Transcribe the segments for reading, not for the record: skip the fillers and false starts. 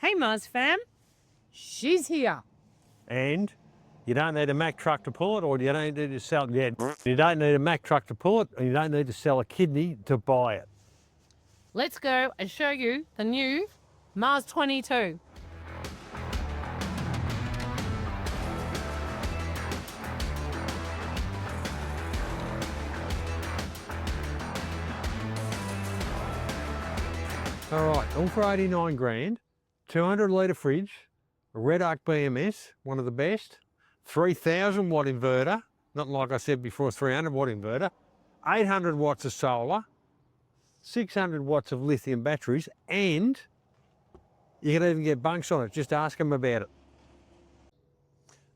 Hey Mars fam, she's here. And you don't need a Mack truck to pull it, or you don't need to sell it. You don't need a Mack truck to pull it, and you don't need to sell a kidney to buy it. Let's go and show you the new Mars 22. All right, all for 89 grand, 200 litre fridge, a red arc BMS, one of the best, 3000 watt inverter, not like I said before, 300 watt inverter, 800 watts of solar, 600 watts of lithium batteries, and you can even get bunks on it. Just ask them about it.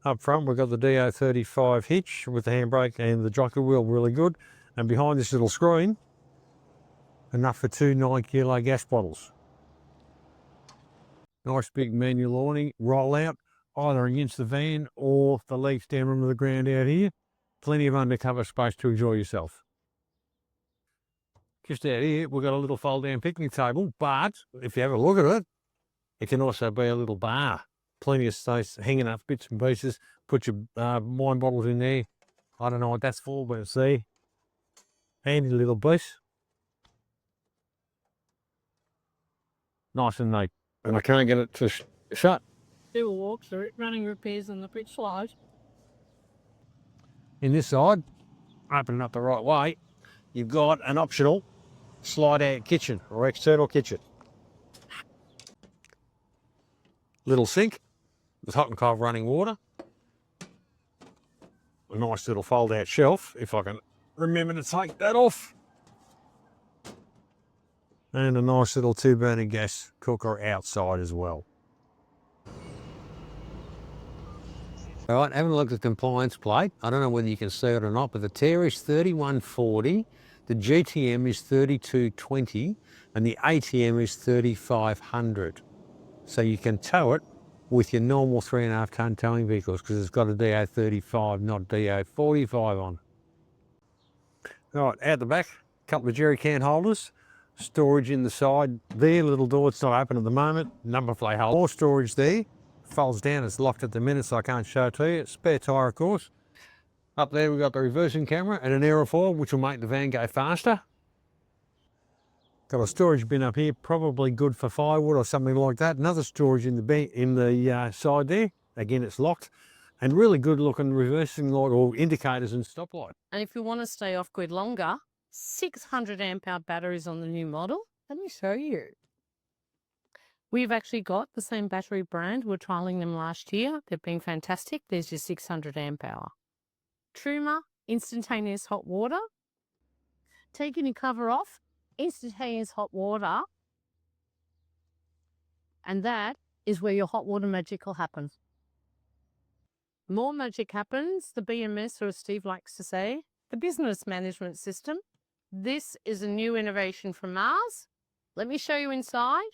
Up front, we've got the DO35 hitch with the handbrake and the jockey wheel, really good. And behind this little screen, enough for 2 9-kilo gas bottles. Nice big manual awning, roll out, either against the van or the legs down onto the ground out here. Plenty of undercover space to enjoy yourself. Just out here, we've got a little fold-down picnic table, but if you have a look at it, it can also be a little bar. Plenty of space, hanging up bits and pieces. Put your wine bottles in there. I don't know what that's for, but see. Handy little piece. Nice and neat. And I can't get it to shut. Do a walk through it, running repairs on the pitch slide. In this side, open it up the right way, you've got an optional slide-out kitchen or external kitchen. Little sink with hot and cold running water. A nice little fold-out shelf, if I can remember to take that off. And a nice little 2-burner gas cooker outside as well. All right, having a look at the compliance plate. I don't know whether you can see it or not, but the TER is 3140, the GTM is 3220, and the ATM is 3500. So you can tow it with your normal 3.5 tonne towing vehicles because it's got a DO35, not DO45 on. All right, out the back, a couple of jerry can holders. Storage in the side there, little door, it's not open at the moment, number plate holder. More storage there, folds down, it's locked at the minute so I can't show it to you. Spare tyre of course. Up there we've got the reversing camera and an aerofoil which will make the van go faster. Got a storage bin up here, probably good for firewood or something like that. Another storage in the side there, again it's locked. And really good looking reversing light or indicators and stoplight. And if you want to stay off grid longer, 600 amp hour batteries on the new model. Let me show you. We've actually got the same battery brand. We're trialing them last year. They've been fantastic. There's your 600 amp hour. Truma, instantaneous hot water. Taking your cover off, instantaneous hot water. And that is where your hot water magic will happen. More magic happens, the BMS, or as Steve likes to say, the business management system. This is a new innovation from Mars. Let me show you inside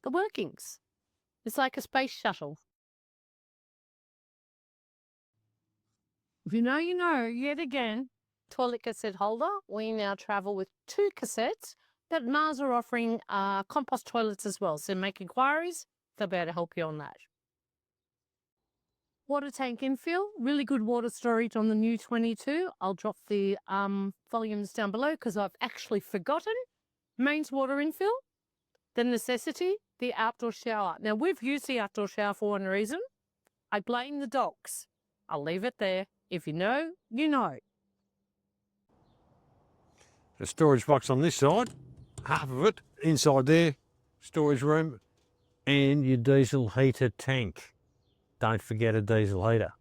the workings. It's like a space shuttle. If you know, you know. Yet again, toilet cassette holder. We now travel with 2 cassettes, but Mars are offering compost toilets as well. So make inquiries, they'll be able to help you on that. Water tank infill, really good water storage on the new 22. I'll drop the volumes down below because I've actually forgotten. Mains water infill, the necessity, the outdoor shower. Now we've used the outdoor shower for one reason. I blame the dogs. I'll leave it there. If you know, you know. The storage box on this side, half of it inside there, storage room, and your diesel heater tank. Don't forget a diesel heater.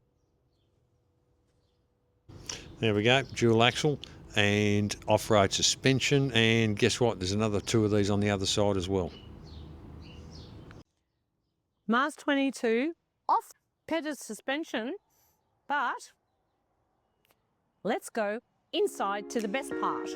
There we go, dual axle and off-road suspension, and guess what, there's another 2 of these on the other side as well. Mars 22 off Pedder suspension, but let's go inside to the best part.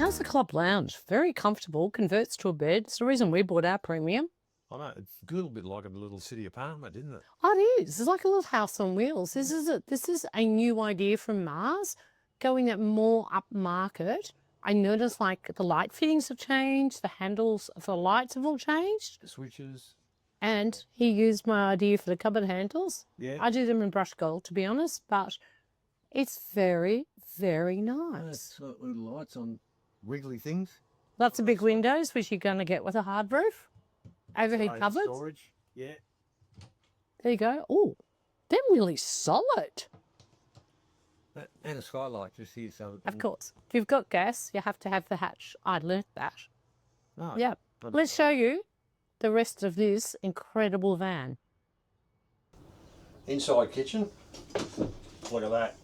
How's the club lounge? Very comfortable, converts to a bed. It's the reason we bought our premium. I know, it's a little bit like a little city apartment, isn't it? Oh, it is. It's like a little house on wheels. This is a new idea from Mars, going at more upmarket. I noticed like the light fittings have changed, the handles for the lights have all changed. The switches. And he used my idea for the cupboard handles. Yeah. I do them in brush gold, to be honest, but it's very, very nice. It's got little lights on wiggly things. Lots of big windows, which you're going to get with a hard roof. Overhead cupboards. Storage, yeah. There you go. Oh, they're really solid. And a skylight just here. So Of course. If you've got gas, you have to have the hatch. I learnt that. Oh, Yeah. Let's show you the rest of this incredible van. Inside kitchen. Look at that.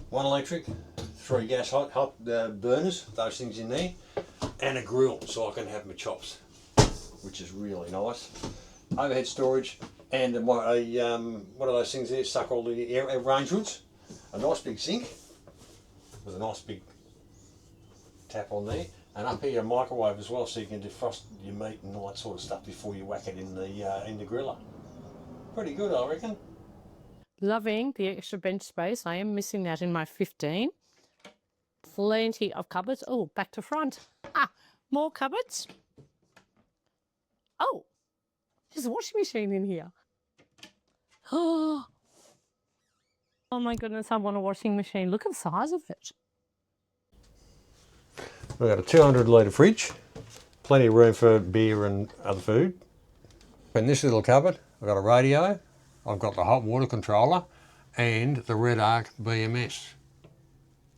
1 electric, 3 gas hot burners, those things in there, and a grill so I can have my chops, which is really nice. Overhead storage and what are those things there? Suck all the air range hoods. A nice big sink with a nice big tap on there, and up here a microwave as well, so you can defrost your meat and all that sort of stuff before you whack it in the griller. Pretty good, I reckon. Loving the extra bench space. I am missing that in my 15. Plenty of cupboards. Oh, back to front. Ah, more cupboards. Oh, there's a washing machine in here. Oh my goodness, I want a washing machine. Look at the size of it. We've got a 200 litre fridge, plenty of room for beer and other food. In this little cupboard, I've got a radio, I've got the hot water controller and the Red Arc BMS,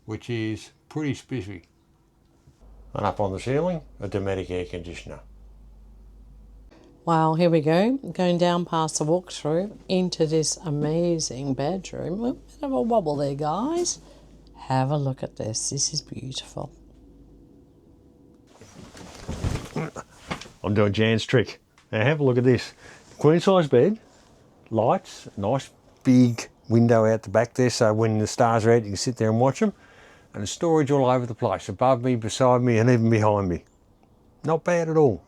which is pretty spiffy. And up on the ceiling, a Dometic air conditioner. Wow, here we go. Going down past the walkthrough into this amazing bedroom. A bit of a wobble there, guys. Have a look at this. This is beautiful. I'm doing Jan's trick. Now have a look at this. Queen size bed, lights, nice big window out the back there, so when the stars are out you can sit there and watch them. And storage all over the place, above me, beside me and even behind me. Not bad at all.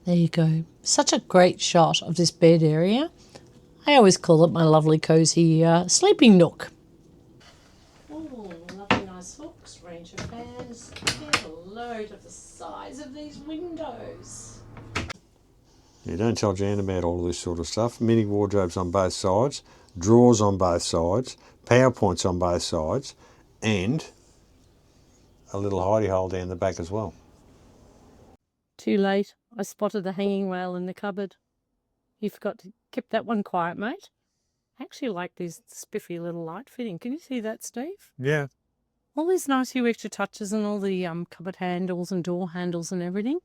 There you go. Such a great shot of this bed area. I always call it my lovely cosy sleeping nook. Oh, lovely nice hooks, range of fans. Get a load of the size of these windows. Yeah, don't tell Jan about all of this sort of stuff. Mini wardrobes on both sides, drawers on both sides, power points on both sides, and a little hidey hole down the back as well. Too late. I spotted the hanging rail in the cupboard. You forgot to keep that one quiet, mate. I actually like this spiffy little light fitting. Can you see that, Steve? Yeah. All these nice few extra touches and all the cupboard handles and door handles and everything.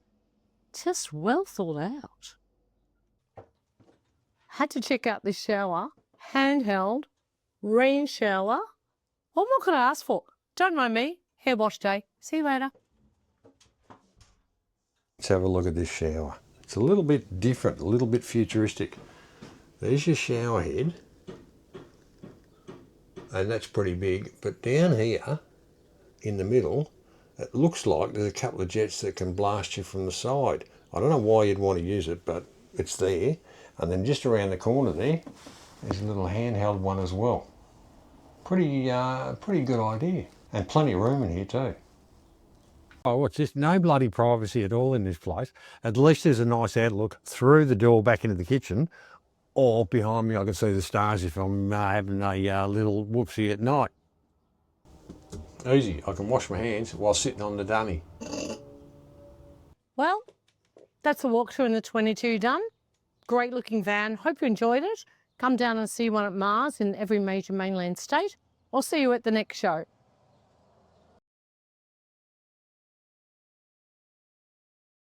Just well thought out. Had to check out this shower. Handheld. Rain shower. What more could I ask for? Don't mind me. Hair wash day. See you later. Let's have a look at this shower. It's a little bit different, a little bit futuristic. There's your shower head, and that's pretty big, but down here in the middle it looks like there's a couple of jets that can blast you from the side. I don't know why you'd want to use it, but it's there. And then just around the corner there's a little handheld one as well. Pretty good idea, and plenty of room in here too. Oh, what's this? No bloody privacy at all in this place. At least there's a nice outlook through the door back into the kitchen, or behind me I can see the stars if I'm having a little whoopsie at night. Easy, I can wash my hands while sitting on the dummy. Well, that's the walkthrough in the 22 done. Great looking van. Hope you enjoyed it. Come down and see one at Mars in every major mainland state. I'll see you at the next show.